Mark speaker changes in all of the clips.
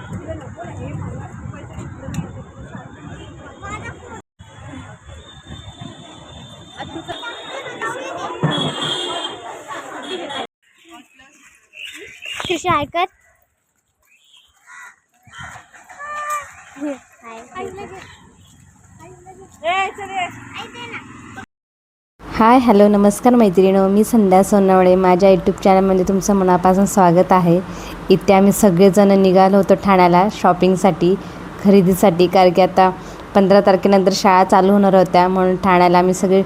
Speaker 1: कशी ऐकत
Speaker 2: hi hello नमस्कार मैत्रिणींनो, मी संध्या सोनावळे. माझ्या यूट्यूब चॅनलमध्ये तुमचं मनापासून स्वागत आहे. इथे आम्ही सगळेजण निघालो होतो ठाण्याला शॉपिंगसाठी, खरेदीसाठी, कारण की आता 15 तारखेनंतर शाळा चालू होणार होत्या, म्हणून ठाण्याला आम्ही सगळे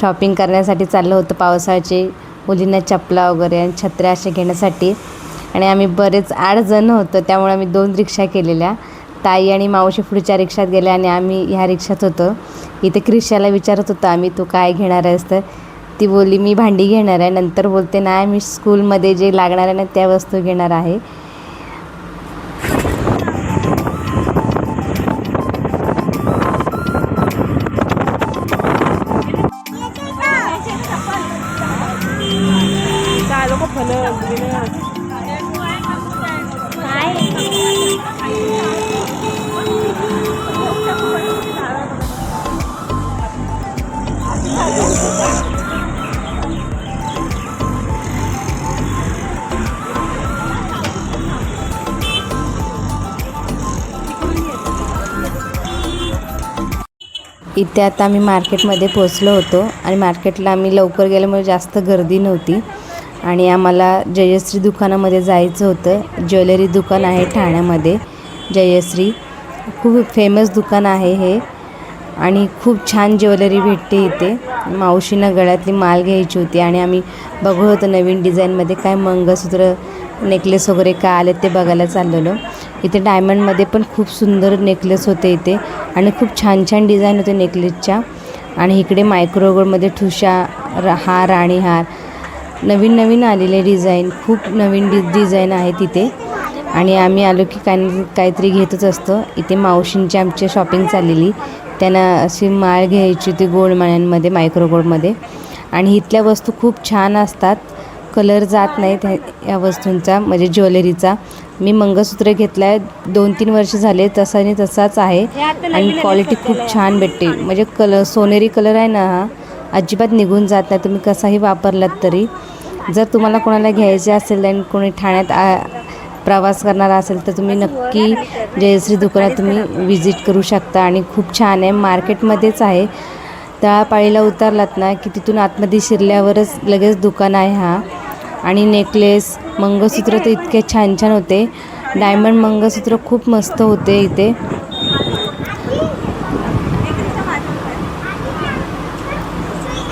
Speaker 2: शॉपिंग करण्यासाठी चाललो होतो. पावसाचे मुलींना चपला वगैरे आणि छत्र्या असे घेण्यासाठी. आणि आम्ही बरेच 8 जण होतो, त्यामुळे आम्ही 2 रिक्षा केलेल्या. ताई आणि मावशी पुढच्या रिक्षात गेल्या आणि आम्ही ह्या रिक्षात होतो. इथे क्रिशाला विचारत होतो आम्ही, तू काय घेणार आहेस? तर ती बोलली मी भांडी घेणार आहे. नंतर बोलते नाही, मी स्कूलमध्ये जे लागणार आहे ना त्या वस्तू घेणार आहे. इथे आता आम्ही मार्केटमध्ये पोचलो होतो आणि मार्केटला आम्ही लवकर गेल्यामुळे जास्त गर्दी नव्हती आणि आम्हाला जयश्री दुकानामध्ये जायचं होतं. ज्वेलरी दुकान आहे ठाण्यामध्ये जयश्री, खूप फेमस दुकान आहे हे आणि खूप छान ज्वेलरी भेटते इथे. मावशीनं गळ्यातली माल घ्यायची होती आणि आम्ही बघत होतो नवीन डिझाईनमध्ये काय मंगळसूत्र नेकलेस वगैरे काय आले ते बघायला चाललेलो. इथे डायमंडमध्ये पण खूप सुंदर नेकलेस होते इथे आणि खूप छान छान डिझाईन होते नेकलेसच्या. आणि इकडे मायक्रोगोल्डमध्ये ठुशा, हार, राणी हार, नवीन नवीन आलेले डिझाईन, खूप नवीन डिझाईन आहे तिथे. आणि आम्ही आलो की काहीतरी घेतच असतो. इथे मावशींची आमची शॉपिंग चाललेली, त्यांना अशी माळ घ्यायची होती गोल्ड माळ्यांमध्ये, मायक्रोगोल्डमध्ये. आणि इथल्या वस्तू खूप छान असतात, कलर जात नाहीत या वस्तूंचा, म्हणजे ज्वेलरीचा. मी मंगळसूत्र घेतला आहे, 2-3 वर्ष झाले, तसाने तसाच आहे आणि क्वालिटी खूप छान भेटते. म्हणजे सोनेरी कलर आहे ना हा, अजिबात निघून जात नाही, तुम्ही कसाही वापरलात तरी. जर तुम्हाला कोणाला घ्यायचे असेल आणि कोणी ठाण्यात प्रवास करणारा असेल तर तुम्ही नक्की जयश्री दुकानात तुम्ही विजिट करू शकता. आणि खूप छान आहे, मार्केटमध्येच आहे. तळापाळीला उतरलात ना की तिथून आतमध्ये शिरल्यावरच लगेच दुकान आहे हा. आणि नेकलेस, मंगळसूत्र तर इतके छान छान होते. डायमंड मंगळसूत्र खूप मस्त होते इथे.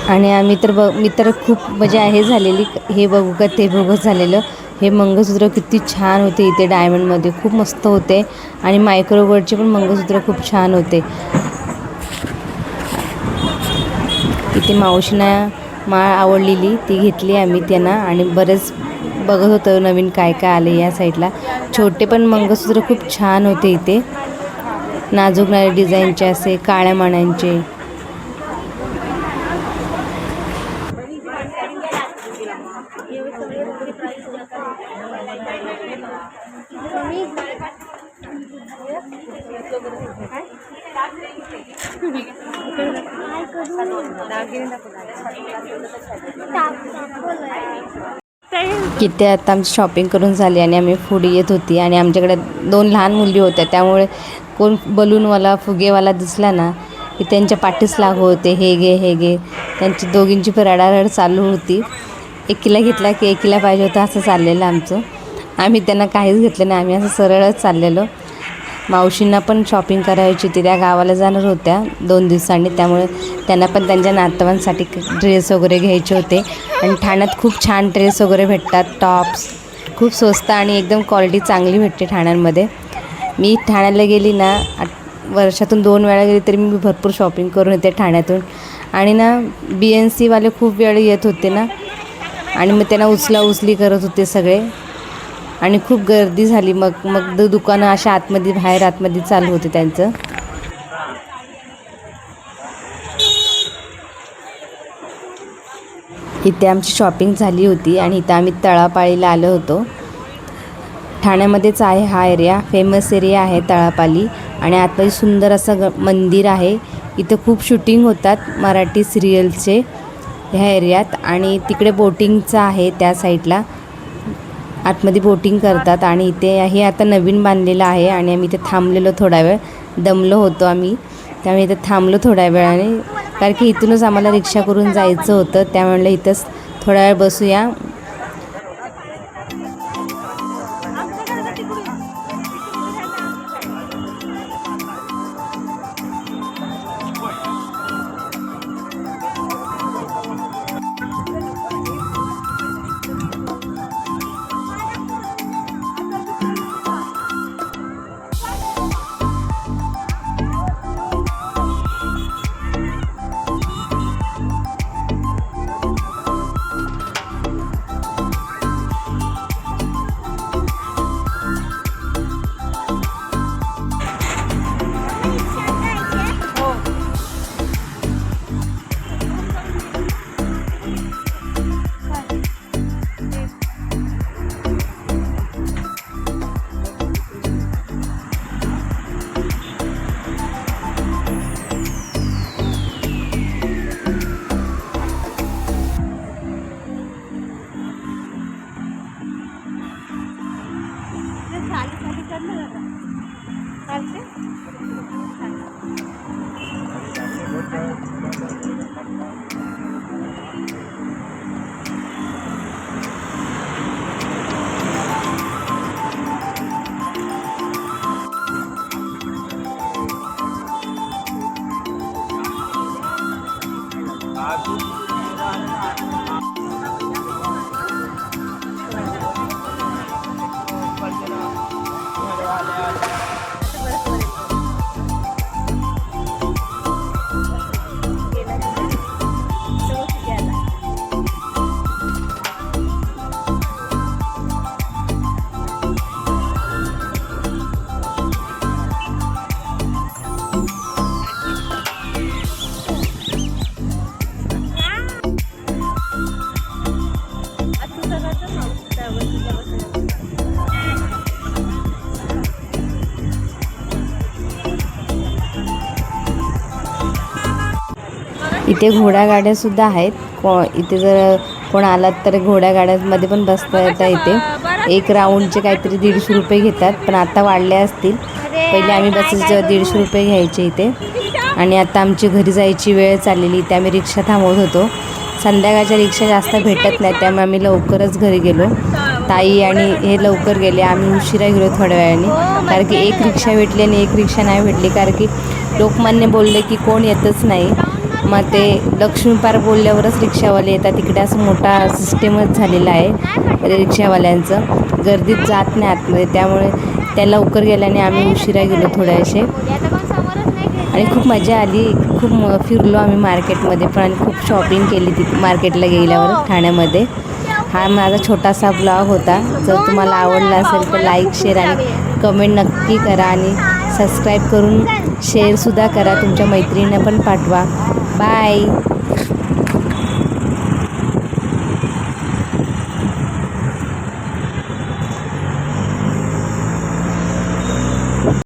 Speaker 2: आणि आम्ही तर मी तर खूप मजा हे झालेली, हे बघू का ते बघू झालेलं. हे मंगळसूत्र किती छान होते इथे, डायमंडमध्ये खूप मस्त होते. आणि मायक्रोगोल्डचे पण मंगळसूत्र खूप छान होते. इथे मावशींना माळ आवडलेली ती घेतली आम्ही त्यांना. आणि बरेच बघत होतो नवीन काय काय आले या साईडला. छोटे पण मंगळसूत्र खूप छान होते इथे, नाजूक डिझाईनचे असे काळ्या मण्यांचे. किती आता आमची शॉपिंग करून झाली आणि आम्ही पुढे येत होती. आणि आमच्याकडे 2 लहान मुली होत्या, त्यामुळे कोण बलूनवाला फुगेवाला दिसला ना की त्यांच्या पाठीस लागू होते, हे घे हे घे. त्यांची दोघींची पण रडारड चालू होती. एकीला घेतला की एकीला पाहिजे होता असं चाललेलं आमचं. आम्ही त्यांना काहीच घेतलं नाही, आम्ही असं सरळच चाललेलो. मावशींना पण शॉपिंग करायची होती, त्या गावाला जाणार होत्या 2 दिवसांनी, त्यामुळे त्यांना पण त्यांच्या नातवांसाठी ड्रेस वगैरे घ्यायचे होते. आणि ठाण्यात खूप छान ड्रेस वगैरे भेटतात, टॉप्स खूप स्वस्त आणि एकदम क्वालिटी चांगली भेटते ठाण्यामध्ये. मी ठाण्याला गेली ना, वर्षातून 2 वेळा गेली तरी मी भरपूर शॉपिंग करून येते ठाण्यातून. आणि ना BNCवाले खूप वेळ येत होते ना, आणि मग त्यांना उचली करत होते सगळे. आणि खूप गर्दी झाली. मग दुकानं अशा आतमध्ये चालू होते त्यांचं. इथे आमची शॉपिंग झाली होती आणि इथं आम्ही तळापाळीला आलो होतो. ठाण्यामध्येच आहे हा एरिया, फेमस एरिया आहे तळापाली. आणि आतमध्ये सुंदर असं मंदिर आहे. इथं खूप शूटिंग होतात मराठी सिरियलचे ह्या एरियात. आणि तिकडे बोटिंगचं आहे त्या साईडला, आतमध्ये बोटिंग करतात. आणि इथे हे आता नवीन बांधलेलं आहे आणि आम्ही इथे थांबलेलो थोडा वेळ, दमलो होतो आम्ही, त्यामुळे इथे थांबलो थोड्या वेळाने, कारण की इथूनच आम्हाला रिक्षा करून जायचं होतं. त्यामुळे इथंच थोडा वेळ बसूया. इथे घोडागाड्यासुद्धा आहेत. इथे जर कोण आलात तर घोडागाड्यांमध्ये पण बसता येतं. इथे एक राऊंडचे काहीतरी 150 रुपये घेतात, पण आता वाढले असतील. पहिले आम्ही बसेस 150 रुपये घ्यायचे इथे. आणि आता आमची घरी जायची वेळ चाललेली, इथे आम्ही रिक्षा थांबवत होतो. संध्याकाळच्या रिक्षा जास्त भेटत नाही, त्यामुळे आम्ही लवकरच घरी गेलो. ताई आणि हे लवकर गेले, आम्ही उशिरा गेलो थोड्या वेळाने, कारण की एक रिक्षा भेटली आणि एक रिक्षा नाही भेटली, कारण की लोकमान्य बोलले की कोण येतच नाही. मग ते लक्ष्मी पार्क बोलल्यावरच रिक्षावाले येतात. तिकडे असं मोठा सिस्टेमच झालेला आहे रिक्षावाल्यांचं, गर्दीत जात नाही आतमध्ये. त्यामुळे त्या लवकर गेल्याने आम्ही उशिरा गेलो थोड्याशे. आणि खूप मजा आली, खूप फिरलो आम्ही मार्केटमध्ये पण, आणि खूप शॉपिंग केली तिथे मार्केटला गेल्यावर ठाण्यामध्ये. हा माझा छोटासा ब्लॉग होता. जर तुम्हाला आवडला असेल तर लाईक, शेअर आणि कमेंट नक्की करा. आणि सबस्क्राईब करून शेअरसुद्धा करा, तुमच्या मैत्रिणींना पण पाठवा. बाय.